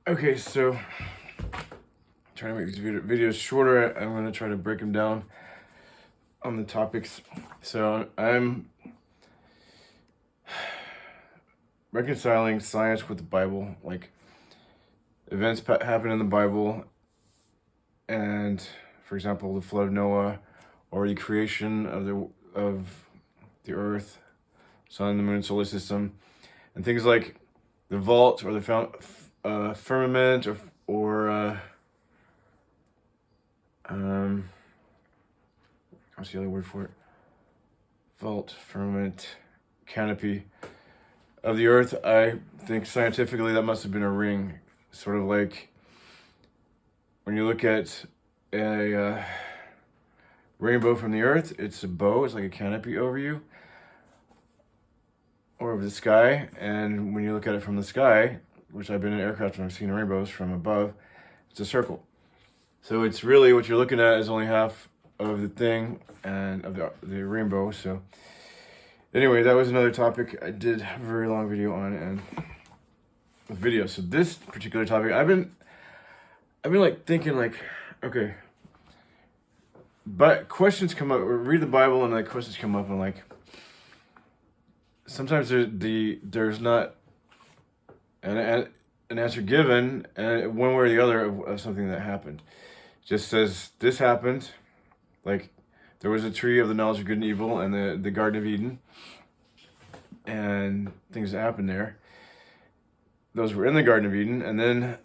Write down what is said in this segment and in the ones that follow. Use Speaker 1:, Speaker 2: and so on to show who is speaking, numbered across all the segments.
Speaker 1: Okay, so trying to make these videos shorter. I'm going to try to break them down on the topics. So I'm reconciling science with the Bible, like events happen in the Bible, and for example, the flood of Noah, or the creation of the earth, sun, the moon, solar system, and things like the vault or the firmament or what's the other word for it? Vault, firmament, canopy of the earth. I think scientifically that must have been a ring, sort of like when you look at a rainbow from the earth, it's a bow, it's like a canopy over you or over the sky. And when you look at it from the sky, which I've been in aircraft and I've seen rainbows from above, it's a circle. So it's really what you're looking at is only half of the thing and of the rainbow. So anyway, that was another topic I did a very long video on and video. So this particular topic, I've been like thinking like, okay, but questions come up. Read the Bible and like questions come up and like sometimes there's not an answer given and one way or the other of something that happened. It just says this happened, like there was a tree of the knowledge of good and evil and the Garden of Eden and things that happened there. Those were in the Garden of Eden, and then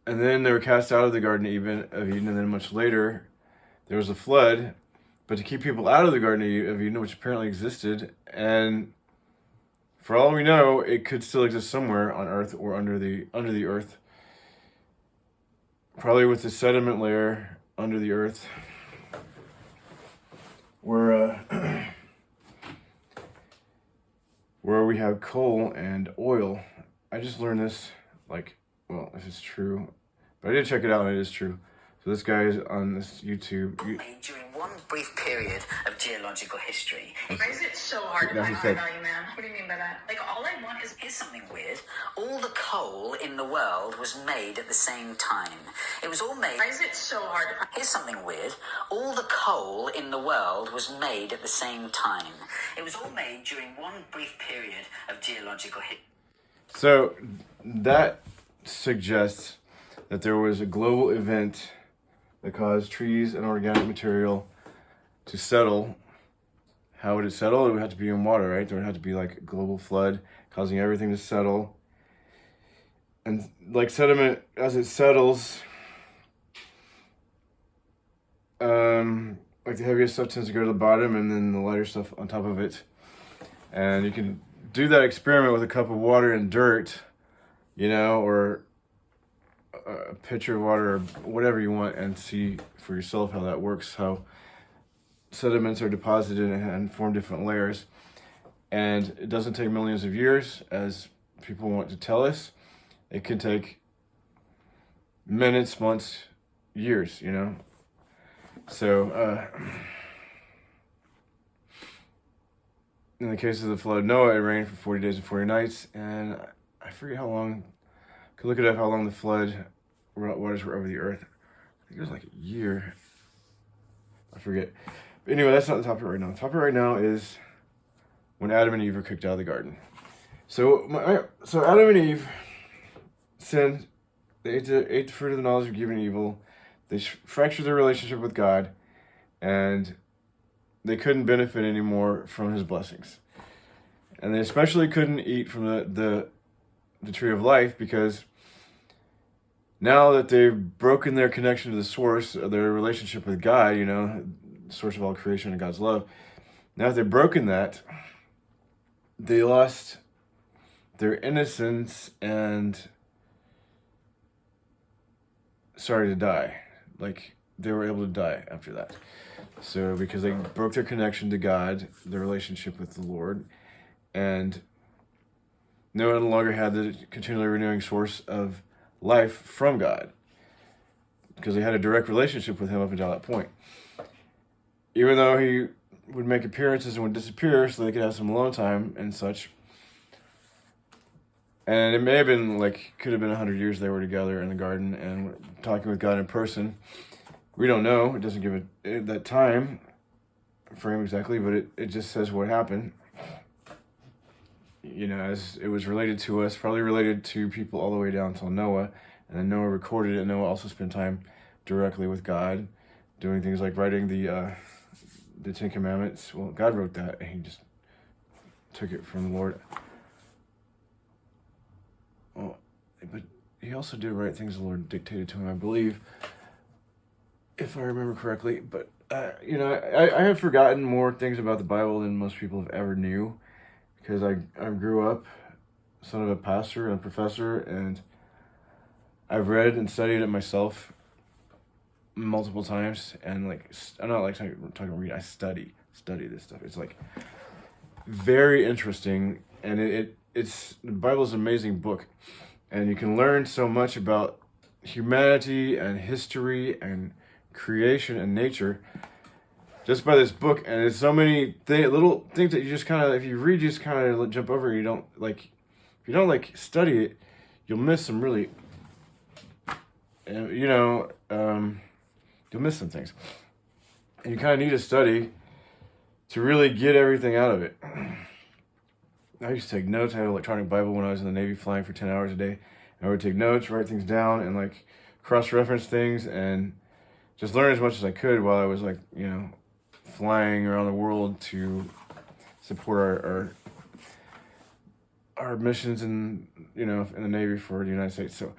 Speaker 1: they were cast out of the Garden of Eden, and then much later there was a flood, but to keep people out of the Garden of Eden, which apparently existed, and for all we know, it could still exist somewhere on Earth or under the earth, probably with the sediment layer under the earth, where where we have coal and oil. I just learned this, like, well, this is true, but I did check it out and it is true. So this guy is on this YouTube.
Speaker 2: During one brief period of geological history.
Speaker 3: Why is it so hard to find high value, man? What do you mean by that? Like, all I want is...
Speaker 2: Here's something weird. All the coal in the world was made at the same time. It was all made...
Speaker 3: Why is it so hard to find...
Speaker 2: Here's something weird. All the coal in the world was made at the same time. It was all made during one brief period of geological history.
Speaker 1: So that suggests that there was a global event that caused trees and organic material to settle. How would it settle? It would have to be in water, right? There would have to be like a global flood causing everything to settle. And like sediment, as it settles, like the heaviest stuff tends to go to the bottom and then the lighter stuff on top of it. And you can do that experiment with a cup of water and dirt, or a pitcher of water or whatever you want, and see for yourself how that works, how sediments are deposited and form different layers. And it doesn't take millions of years, as people want to tell us. It can take minutes, months, years, So, in the case of the flood of Noah, it rained for 40 days and 40 nights, and I forget how long, could look it up how long the flood waters were over the earth. I think it was like a year. I forget. But anyway, that's not the topic right now. The topic right now is when Adam and Eve were kicked out of the garden. So Adam and Eve sinned. They ate the fruit of the knowledge of good and evil. They fractured their relationship with God, and they couldn't benefit anymore from his blessings. And they especially couldn't eat from the tree of life, because now that they've broken their connection to the source of their relationship with God, source of all creation and God's love, now that they've broken that, they lost their innocence and started to die. Like, they were able to die after that. So because they broke their connection to God, their relationship with the Lord, and no longer had the continually renewing source of life from God, because they had a direct relationship with him up until that point. Even though he would make appearances and would disappear so they could have some alone time and such, And it may have been like, could have been 100 years they were together in the garden and talking with God in person. We don't know. It doesn't give it that time frame exactly, but it just says what happened. You know, as it was related to us, probably related to people all the way down till Noah. And then Noah recorded it. Noah also spent time directly with God, doing things like writing the Ten Commandments. Well, God wrote that, and he just took it from the Lord. Well, but he also did write things the Lord dictated to him, I believe, if I remember correctly. But, you know, I have forgotten more things about the Bible than most people have ever knew, because I grew up son of a pastor and a professor, and I've read and studied it myself multiple times, and like, I'm not like talking read, I study this stuff. It's like very interesting, and it's the Bible's an amazing book, and you can learn so much about humanity and history and creation and nature just by this book. And it's so many little things that you just kind of, if you read, you just kind of jump over. You don't like, if you don't like study it, you'll miss some really, you know, you'll miss some things. And you kind of need to study to really get everything out of it. I used to take notes. I had an electronic Bible when I was in the Navy flying for 10 hours a day. I would take notes, write things down, and like cross-reference things, and just learn as much as I could while I was like, you know, flying around the world to support our missions in, you know, in the Navy for the United States. So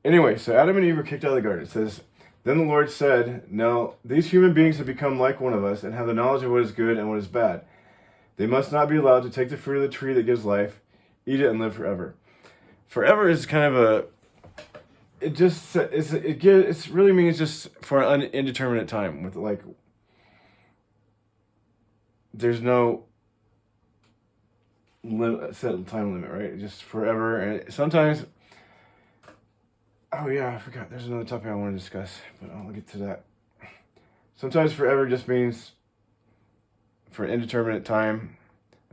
Speaker 1: anyway, so Adam and Eve were kicked out of the garden. It says, then the Lord said, now these human beings have become like one of us and have the knowledge of what is good and what is bad. They must not be allowed to take the fruit of the tree that gives life, eat it, and live forever. Forever is kind of it really means just for an indeterminate time, with like, there's no set time limit, right? Just forever. And sometimes, oh yeah, I forgot. There's another topic I want to discuss, but I'll get to that. Sometimes forever just means for an indeterminate time.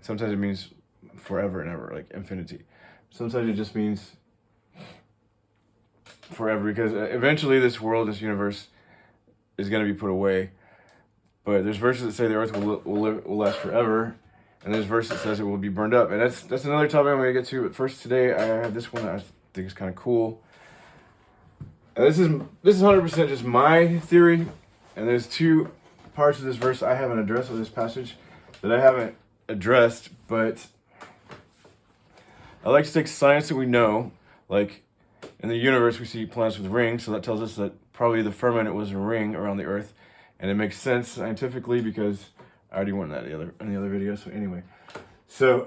Speaker 1: Sometimes it means forever and ever, like infinity. Sometimes it just means forever, because eventually this world, this universe, is going to be put away. But there's verses that say the earth will last forever, and there's verses that says it will be burned up. And that's another topic I'm going to get to. But first, today I have this one that I think is kind of cool. And this is 100% just my theory, and there's two parts of this verse I haven't addressed, of this passage that I haven't addressed. But I like to take science that we know, like in the universe we see planets with rings, so that tells us that probably the firmament was a ring around the earth, and it makes sense scientifically because I already went in the other video. So anyway, so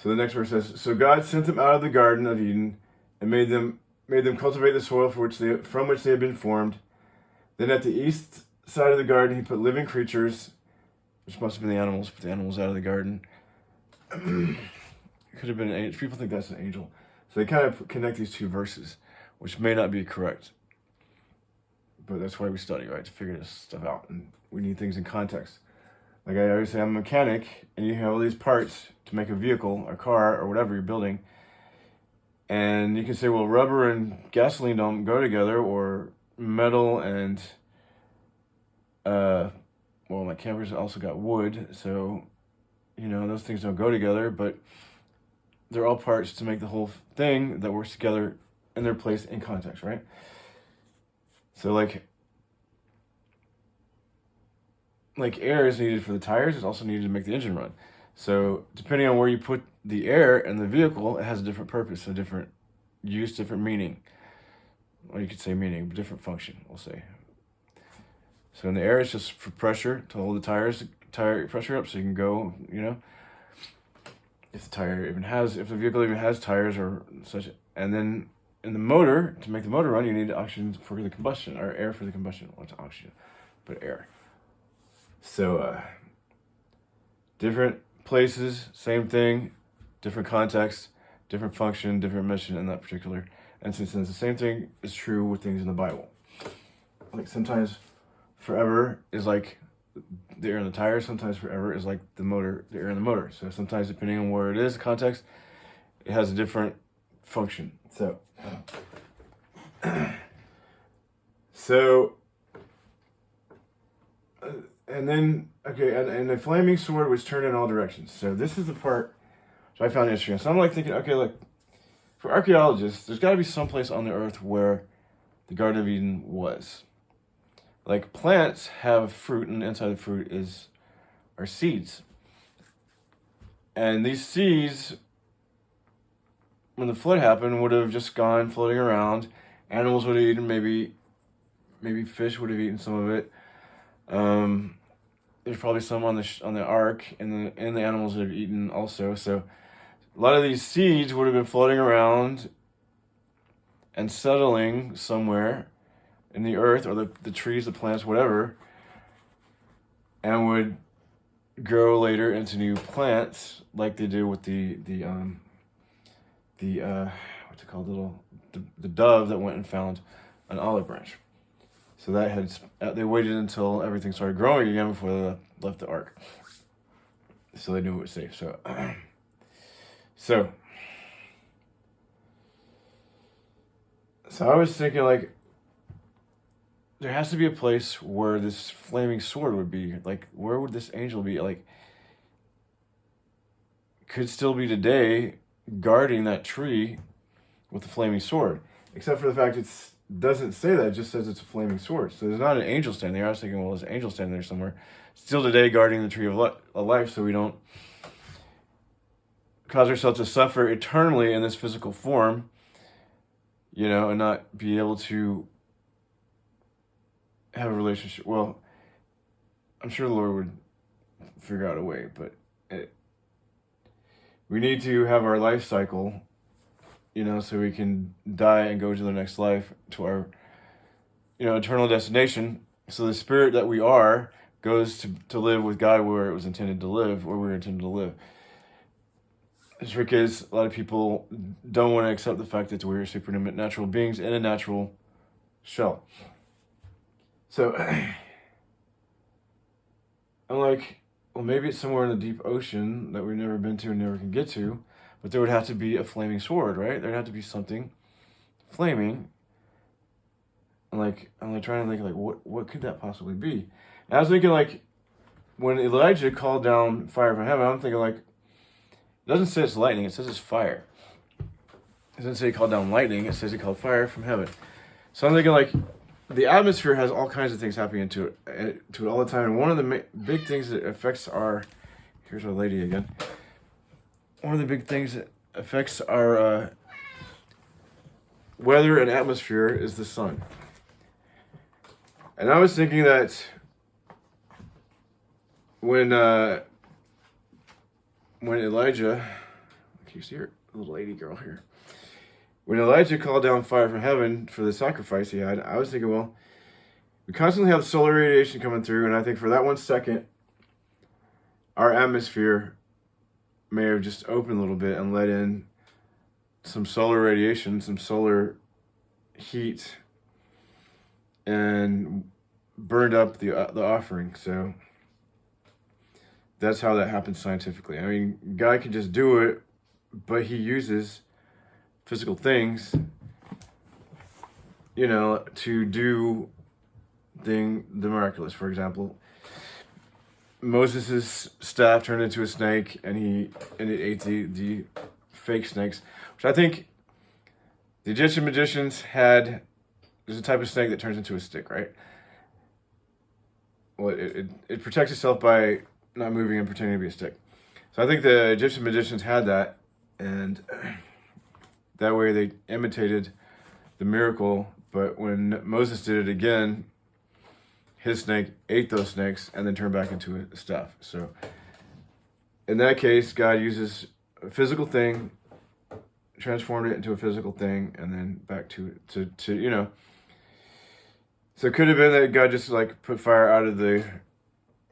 Speaker 1: the next verse says, so God sent them out of the Garden of Eden and made them cultivate the soil from which they had been formed. Then at the east side of the garden he put living creatures, which must have been the animals, put the animals out of the garden. It could have been an angel. People think that's an angel. So they kind of connect these two verses, which may not be correct. But that's why we study, right? To figure this stuff out. And we need things in context. Like I always say, I'm a mechanic, and you have all these parts to make a vehicle, a car, or whatever you're building. And you can say, well, rubber and gasoline don't go together, or metal and, well, my camper's also got wood, so, you know, those things don't go together, but they're all parts to make the whole thing that works together in their place in context, right? So like air is needed for the tires, it's also needed to make the engine run. So depending on where you put the air in the vehicle, it has a different purpose, a different use, different meaning. Or you could say meaning, but different function, we'll say. So in the air, it's just for pressure, to hold the tire pressure up so you can go, you know. If the vehicle even has tires or such. And then in the motor, to make the motor run, you need oxygen for the combustion, or air for the combustion. What's oxygen? But air. So, different places, same thing, different context, different function, different mission in that particular instance. And the same thing is true with things in the Bible. Like sometimes forever is like the air in the tire. Sometimes forever is like the air in the motor. So sometimes, depending on where it is, the context, it has a different function. So, and then, okay, and the flaming sword was turned in all directions. So this is the part which I found interesting. So I'm like thinking, okay, look, for archaeologists, there's got to be some place on the earth where the Garden of Eden was. Like, plants have fruit, and inside the fruit are seeds. And these seeds, when the flood happened, would have just gone floating around. Animals would have eaten, maybe fish would have eaten some of it. There's probably some on the ark, and the animals would have eaten also. So a lot of these seeds would have been floating around and settling somewhere in the earth, or the trees, the plants, whatever, and would grow later into new plants, like they do with the what's it called, the dove that went and found an olive branch. So they waited until everything started growing again before they left the ark. So they knew it was safe. So I was thinking, like, there has to be a place where this flaming sword would be. Like, where would this angel be? Like, could still be today guarding that tree with the flaming sword. Except for the fact it doesn't say that, it just says it's a flaming sword. So there's not an angel standing there. I was thinking, well, there's an angel standing there somewhere. Still today guarding the tree of life, so we don't cause ourselves to suffer eternally in this physical form, and not be able to have a relationship. Well, I'm sure the Lord would figure out a way, but we need to have our life cycle, so we can die and go to the next life, to our, eternal destination. So the spirit that we are goes to live with God where it was intended to live, where we were intended to live. The trick is, a lot of people don't want to accept the fact that we're supernatural beings in a natural shell. So I'm like, well, maybe it's somewhere in the deep ocean that we've never been to and never can get to, but there would have to be a flaming sword, right? There'd have to be something flaming. And I'm trying to think, like, what could that possibly be? And I was thinking, like, when Elijah called down fire from heaven, I'm thinking, like, it doesn't say it's lightning, it says it's fire. It doesn't say he called down lightning, it says he called fire from heaven. So I'm thinking, like, the atmosphere has all kinds of things happening to it all the time. And one of the big things that affects here's our lady again. One of the big things that affects our weather and atmosphere is the sun. And I was thinking that when Elijah, can you see her little lady girl here? When Elijah called down fire from heaven for the sacrifice he had, I was thinking, well, we constantly have solar radiation coming through, and I think for that 1 second, our atmosphere may have just opened a little bit and let in some solar radiation, some solar heat, and burned up the offering. So that's how that happens scientifically. I mean, God can just do it, but he uses physical things, to do the miraculous. For example, Moses' staff turned into a snake, and it ate the fake snakes, which I think the Egyptian magicians had. There's a type of snake that turns into a stick, right? Well, it protects itself by not moving and pretending to be a stick. So I think the Egyptian magicians had that, and that way they imitated the miracle. But when Moses did it again, his snake ate those snakes and then turned back into a staff. So in that case, God uses a physical thing, transformed it into a physical thing, and then back to So it could have been that God just put fire out of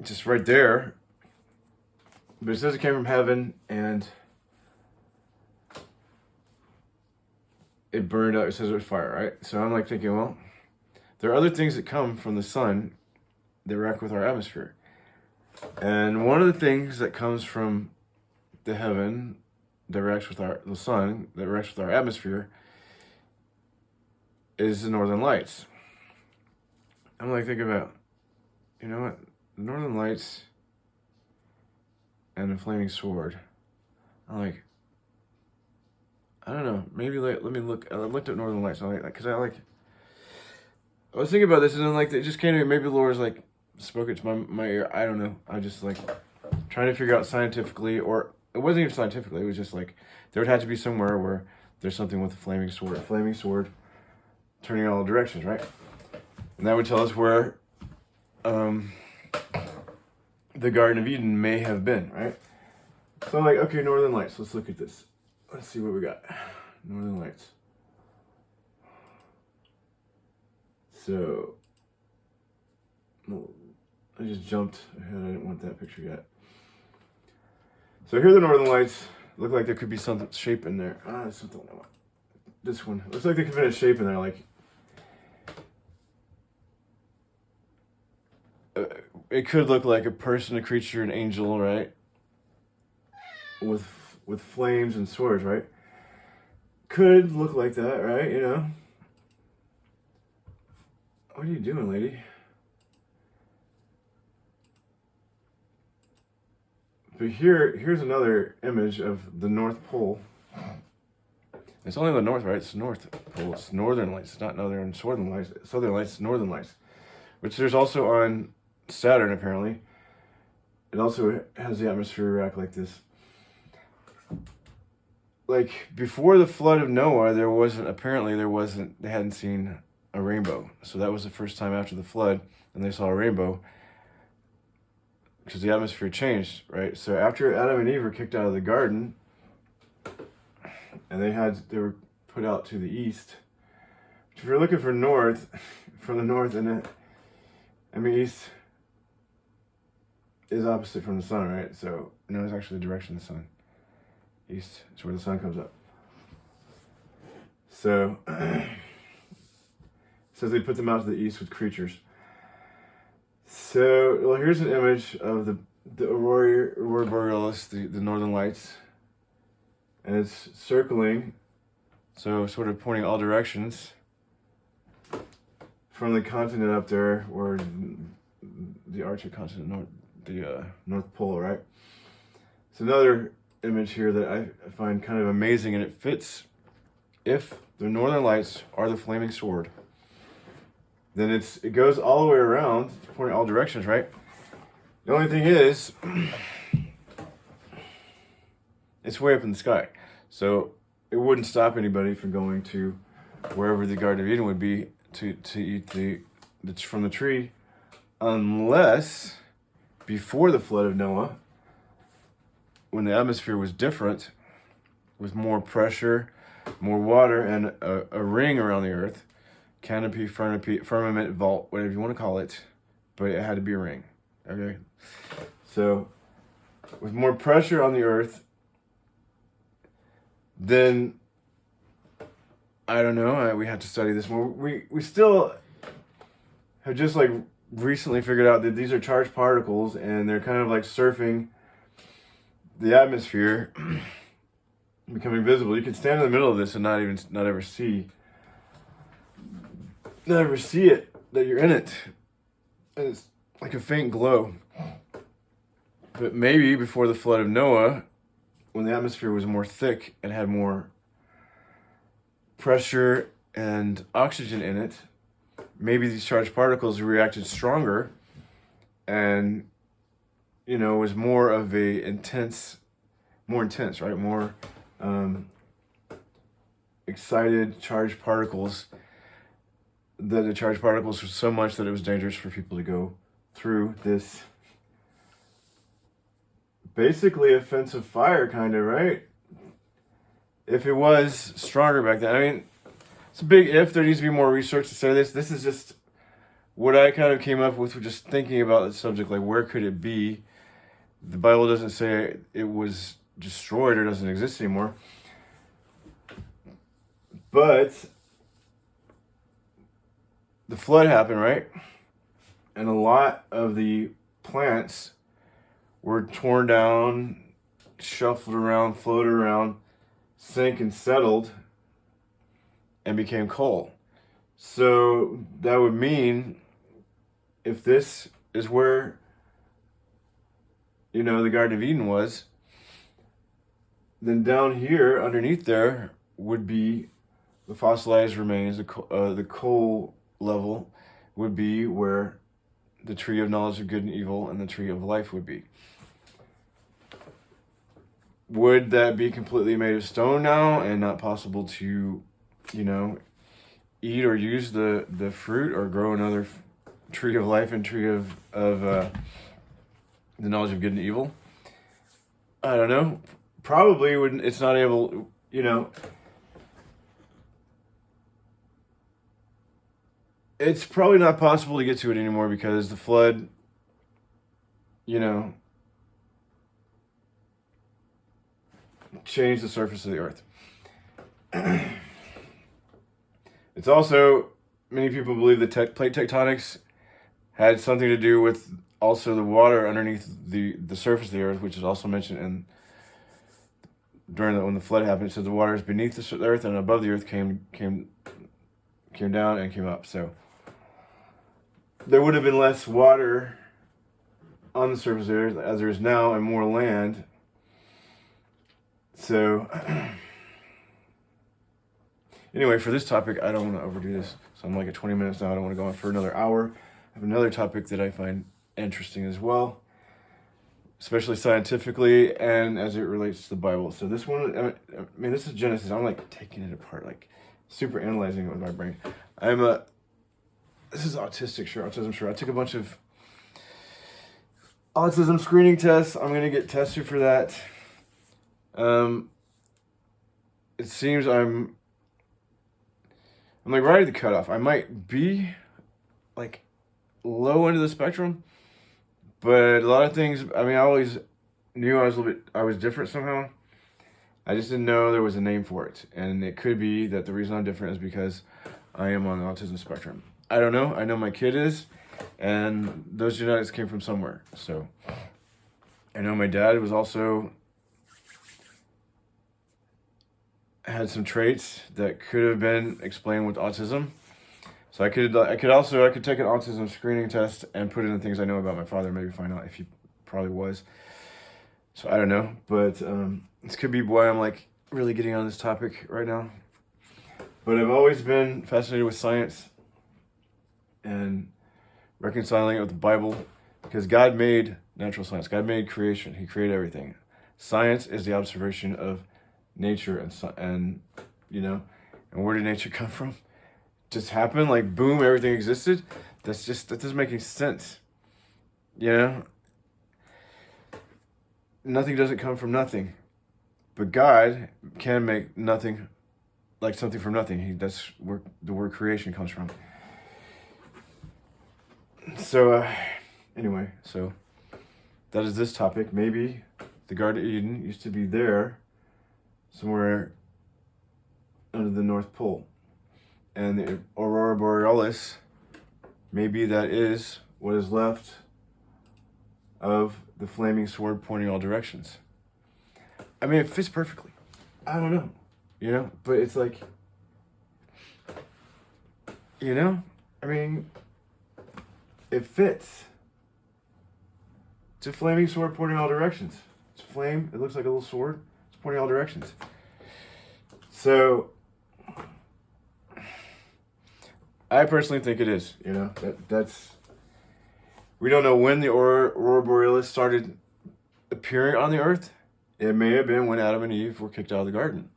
Speaker 1: just right there. But it says it came from heaven and it burned up. It says it was fire, right? So I'm thinking, well, there are other things that come from the sun that react with our atmosphere. And one of the things that comes from the heaven that reacts with the sun, that reacts with our atmosphere, is the northern lights. I'm like thinking about, you know what, the northern lights and the flaming sword. I'm like, I don't know, maybe let me look. I looked at northern lights. I'm like, because I was thinking about this, and then like it just came to me. Maybe the Lord's like spoke it to my ear. I don't know. I just like trying to figure out scientifically, or it wasn't even scientifically. It was just like there would have to be somewhere where there's something with a flaming sword. A flaming sword turning in all directions, right? And that would tell us where the Garden of Eden may have been, right? So I'm like, okay, northern lights. Let's look at this. Let's see what we got. Northern lights. So, I just jumped ahead. I didn't want that picture yet. So here are the northern lights. Look like there could be something shape in there. Something I want. This one. Looks like there could be a shape in there. Like, it could look like a person, a creature, an angel, right? With flames and swords, right? Could look like that, right? You know. What are you doing, lady? But here's another image of the North Pole. It's only the north, right? It's the North Pole. It's northern lights. It's not northern southern lights. Southern lights, northern lights. Which there's also on Saturn, apparently. It also has the atmosphere react like this. Like, before the flood of Noah, they hadn't seen a rainbow. So that was the first time after the flood, and they saw a rainbow. Because the atmosphere changed, right? So after Adam and Eve were kicked out of the garden, and they were put out to the east. If you're looking for north, from the north, east is opposite from the sun, right? So no, it's actually the direction of the sun. East is where the sun comes up. So it says they put them out to the east with creatures. So, well, here's an image of the Aurora Borealis, the northern lights. And it's circling, so sort of pointing all directions from the continent up there, or the Arctic continent, the North Pole, right? It's another image here that I find kind of amazing, and it fits. If the northern lights are the flaming sword, then it goes all the way around, pointing all directions, right? The only thing is, it's way up in the sky, so it wouldn't stop anybody from going to wherever the Garden of Eden would be to eat from the tree, unless before the flood of Noah, when the atmosphere was different, with more pressure, more water, and a ring around the earth, canopy, firmament, vault, whatever you want to call it, but it had to be a ring, okay? So, with more pressure on the earth, then, I don't know, we have to study this more. We still have just like recently figured out that these are charged particles, and they're kind of like surfing the atmosphere, becoming visible. You can stand in the middle of this and not ever see it, that you're in it. And it's like a faint glow. But maybe before the flood of Noah, when the atmosphere was more thick and had more pressure and oxygen in it, maybe these charged particles reacted stronger and, was more of a more intense, right? More excited charged particles, that the charged particles were so much that it was dangerous for people to go through this basically offensive fire, kind of, right? If it was stronger back then. I mean, it's a big if. There needs to be more research to say this. This is just what I kind of came up with just thinking about the subject. Like, where could it be? The Bible doesn't say it was destroyed or doesn't exist anymore. But the flood happened, right? And a lot of the plants were torn down, shuffled around, floated around, sank and settled, and became coal. So that would mean, if this is where, the Garden of Eden was, then down here, underneath there, would be the fossilized remains, the coal level would be where the tree of knowledge of good and evil and the tree of life would be. Would that be completely made of stone now and not possible to, eat or use the fruit or grow another tree of life and tree of the knowledge of good and evil? I don't know. Probably wouldn't. It's not able, it's probably not possible to get to it anymore because the flood, changed the surface of the earth. It's also, many people believe that plate tectonics had something to do with also the water underneath the surface of the earth, which is also mentioned when the flood happened. It said the waters beneath the earth and above the earth came down and came up. So there would have been less water on the surface of the earth as there is now, and more land. So anyway, for this topic, I don't want to overdo this. So I'm like at 20 minutes now. I don't want to go on for another hour. I have another topic that I find interesting as well, especially scientifically and as it relates to the Bible. So this one, this is Genesis. I'm like taking it apart, like super analyzing it with my brain. This is autism sure. I took a bunch of autism screening tests. I'm going to get tested for that. It seems I'm like right at the cutoff. I might be like low end of the spectrum, but a lot of things, I always knew I was different somehow. I just didn't know there was a name for it. And it could be that the reason I'm different is because I am on the autism spectrum. I don't know. I know my kid is, and those genetics came from somewhere. So I know my dad was also had some traits that could have been explained with autism. So I could take an autism screening test and put in the things I know about my father, maybe find out if he probably was. So I don't know, but this could be why I'm like really getting on this topic right now. But I've always been fascinated with science and reconciling it with the Bible, because God made natural science. God made creation. He created everything. Science is the observation of nature and where did nature come from? Just happened, like boom, everything existed. That doesn't make any sense. Nothing doesn't come from nothing, but God can make nothing, like something from nothing. That's where the word creation comes from. So anyway, so that is this topic. Maybe the Garden of Eden used to be there somewhere under the North Pole. And the Aurora Borealis, maybe that is what is left of the flaming sword pointing all directions. It fits perfectly. I don't know, but it's like, it fits. It's a flaming sword pointing all directions. It's a flame. It looks like a little sword. It's pointing all directions. So I personally think it is. That's. We don't know when the Aurora Borealis started appearing on the earth. It may have been when Adam and Eve were kicked out of the garden.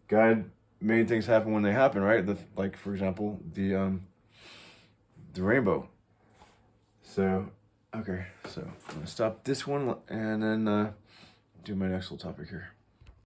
Speaker 1: God made things happen when they happen, right? Like for example, the rainbow. So, okay, so I'm gonna stop this one and then do my next little topic here.